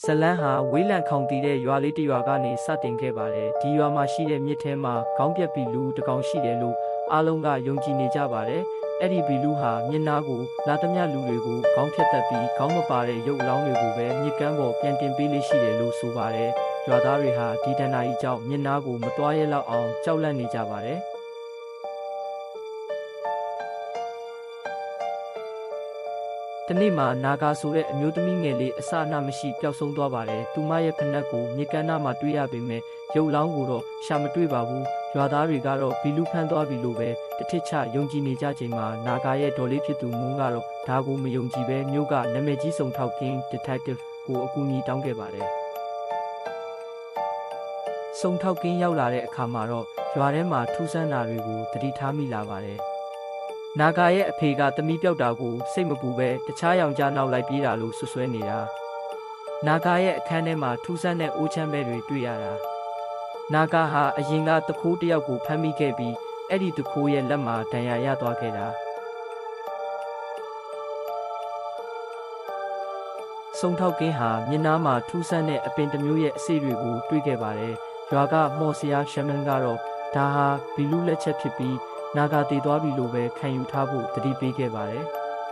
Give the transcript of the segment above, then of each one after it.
ဇလန်းဟာဝေးလံခေါင်တည်တဲ့ရွာလေးတစ်ရွာကနေစတင်ခဲ့ပါတယ်။ဒီရွာမှာရှိတဲ့မြစ်ထဲမှာခေါင်းပြက်ဘီလူတစ်ကောင်ရှိတယ်လို့အားလုံးကယုံကြည်နေကြပါတယ်။အဲ့ဒီဘီလူဟာမြစ်နားကိုလာသမျှလူတွေကိုခေါင်းဖြတ်တက်ပြီးခေါင်းမပါတဲ့ရုပ်အလောင်းတွေကိုပဲမြစ်ကမ်းပေါ်ပြန်တင်ပေးလေးရှိတယ်လို့ဆိုပါတယ်။ရွာသားတွေဟာဒီတဏှာကြီးကြောင့်မြစ်နားကိုမသွားရဲလောက်အောင်ကြောက်လန့်နေကြပါတယ်။တနေ့မှာနာဂါဆိုတဲ့အမျိုးသမီးငယ်လေးအစအနမရှိပျောက်ဆုံးသွားပါတယ်။သူမရဲ့ဖနက်ကိုမြေကမ်းနားမှာတွေ့ရပေမဲ့ရုပ်လောင်းကိုတော့ရှာမတွေ့ပါဘူး။ရွာသားတွေကတော့ဘီလူဖမ်းသွားပြီလို့ပဲတထစ်ချယုံကြည်နေကြချိန်မှာနာဂါရဲ့ဒေါ်လေးဖြစ်သူမွန်းကတော့ဒါကိုမယုံကြည်ပဲမြို့ကနာမည်ကြီးစုံထောက်ကင်း detective ကိုအကူအညီတောင်းခဲ့ပါတယ်။စုံထောက်ကင်းရောက်လာတဲ့အခါမှာတော့ရွာထဲမှာထူးဆန်းတာတွေကိုသတိထားမိလာပါတယ်။နာဂါရဲ့အဖေကသမီးပြောက်တာကိုစိတ်မပူပဲတခြားယောက်ျားနောက်လိုက်ပြေးတာလို့ဆွဆွဲနေတာနာဂါရဲ့အခန်းထဲမှာထူးဆန်းတဲ့အိုးချမ်းပဲတွေတွေ့ရတာနာဂါဟာအရင်ကတခိုးတစ်ယောက်ကိုဖမ်းမိခဲ့ပြီးအဲ့ဒီတခိုးရဲ့လက်မှာဒဏ်ရာရသွားခဲ့တာစုံထောက်ကင်းဟာမြင်းနားမှာထူးဆန်းတဲ့အပင်တစ်မျိုးရဲ့အစိတ်တွေကိုတွေ့ခဲ့ပါတယ်ရွာကမော်ဆရာရှမန်ကတော့ဒါဟာဘီလူလက်ချက်ဖြစ်ပြီးနာဂါတည်သွားပြီလို့ပဲခံယူထားဖို့တတိပေးခဲ့ပါတယ်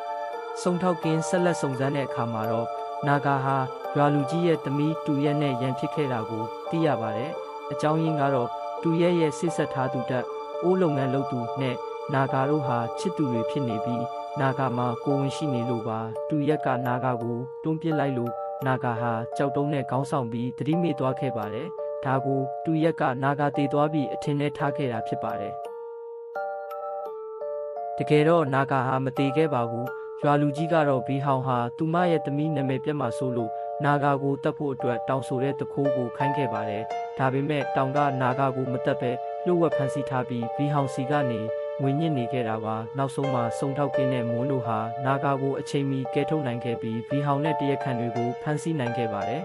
။စုံထောက်ကင်းဆက်လက်စုံစမ်းတဲ့အခါမှာတော့နာဂါဟာရွာလူကြီးရဲ့သမီးတူရက်နဲ့ရန်ဖြစ်ခဲ့တာကိုသိရပါတယ်။အကြောင်းရင်းကတော့တူရက်ရဲ့ဆစ်ဆက်ထားသူတက်အိုးလုပ်ငန်းလုပ်သူနဲ့နာဂါတို့ဟာချစ်သူတွေဖြစ်နေပြီးနာဂါမှာကိုဝင်ရှိနေလို့ပါတူရက်ကနာဂါကိုတွန်းပစ်လိုက်လို့နာဂါဟာကြောက်တုံးနဲ့ခေါင်းဆောင်ပြီးသတိမေ့သွားခဲ့ပါတယ်။ဒါကိုတူရက်ကနာဂါတည်သွားပြီးအထင်နဲ့ထားခဲ့တာဖြစ်ပါတယ်။တကယ်တော့နာဂါဟာမသေးခဲ့ပါဘူးရွာလူကြီးကတော့ဘီဟောင်ဟာသူမရဲ့သမီးနာမည်ပြတ်မှဆိုလို့နာဂါကိုတတ်ဖို့အတွက်တောင်ဆိုတဲ့တခိုးကိုခိုင်းခဲ့ပါတယ်ဒါပေမဲ့တောင်ကနာဂါကိုမတတ်ပဲလှုပ်ဝက်ဖမ်းဆီးထားပြီးဘီဟောင်စီကနေငွေညစ်နေခဲ့တာပါနောက်ဆုံးမှာစုံထောက်ကင်းတဲ့မွန်းတို့ဟာနာဂါကိုအချိန်မီကဲထုတ်နိုင်ခဲ့ပြီးဘီဟောင်နဲ့တရက်ခန့်တွေကိုဖမ်းဆီးနိုင်ခဲ့ပါတယ်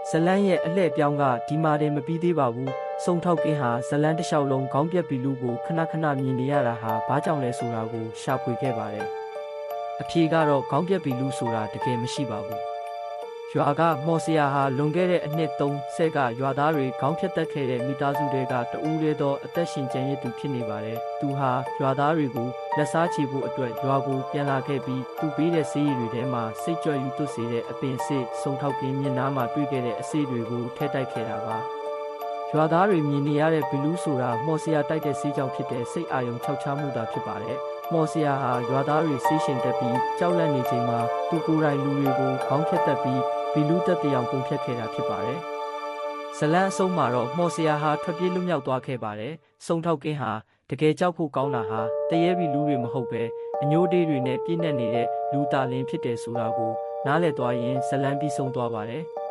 ဇလန်းရဲ့အလှည့်ပြောင်းကဒီမှာတင်မပြီးသေးပါဘူးစုံထောက်ကင်းဟာဇလန်းတစ်လျှောက်လုံးခေါင်းပြက်ဘီလူကိုခဏခဏမြင်နေရတာဟာဘာကြောင့်လဲဆိုတာကိုရှာဖွေခဲ့ပါတယ်။အဖြေကတော့ခေါင်းပြက်ဘီလူဆိုတာတကယ်မရှိပါဘူး။ရွာကမော်ဆရာဟာလွန်ခဲ့တဲ့အနှစ်30ကရွာသားတွေခေါင်းဖြတ်တက်ခဲ့တဲ့မိသားစုတွေကတဦးတည်းသောအသက်ရှင်ကျန်ရစ်သူဖြစ်နေပါတယ်။သူဟာရွာသားတွေကိုလက်စားချေဖို့အတွက်ရွာကိုပြန်လာခဲ့ပြီးသူပေးတဲ့ဆေးရည်တွေထဲမှာစိတ်ကြွယူသွတ်စေတဲ့အပင်စစ်စုံထောက်ကင်းမြင်နားမှာတွေ့ခဲ့တဲ့အဆေးတွေကိုထည့်တိုက်ခဲ့တာပါ။ရွာသားတွေမြင်နေရတဲ့ဘီလူးဆိုတာမော်ဆရာတိုက်တဲ့ဆေးကြောင့်ဖြစ်တဲ့စိတ်အာရုံခြောက်ခြားမှုသာဖြစ်ပါတယ်။မော်ဆရာဟာရွာသားတွေဆေးရှင်တက်ပြီးကြောက်လန့်နေချိန်မှာသူကိုယ်တိုင်လူတွေကိုခေါင်းဖြတ်တက်ပြီးဘီလူးတက်တရောင်ပုံဖြတ်ခဲ့တာဖြစ်ပါတယ်။ဇလန်းအဆုံးမှာတော့မော်ဆရာဟာထွက်ပြေးလွတ်မြောက်သွားခဲ့ပါတယ်။စုံထောက်ကင်းဟာတကယ်ကြောက်ဖို့ကောင်းတာဟာတရေဘီလူးတွေမဟုတ်ပဲအညိုးတေးတွေနဲ့ပြည့်နှက်နေတဲ့လူသားလင်းဖြစ်တယ်ဆိုတာကိုနားလည်သွားရင်ဇလန်းပြီးဆုံးသွားပါတယ်။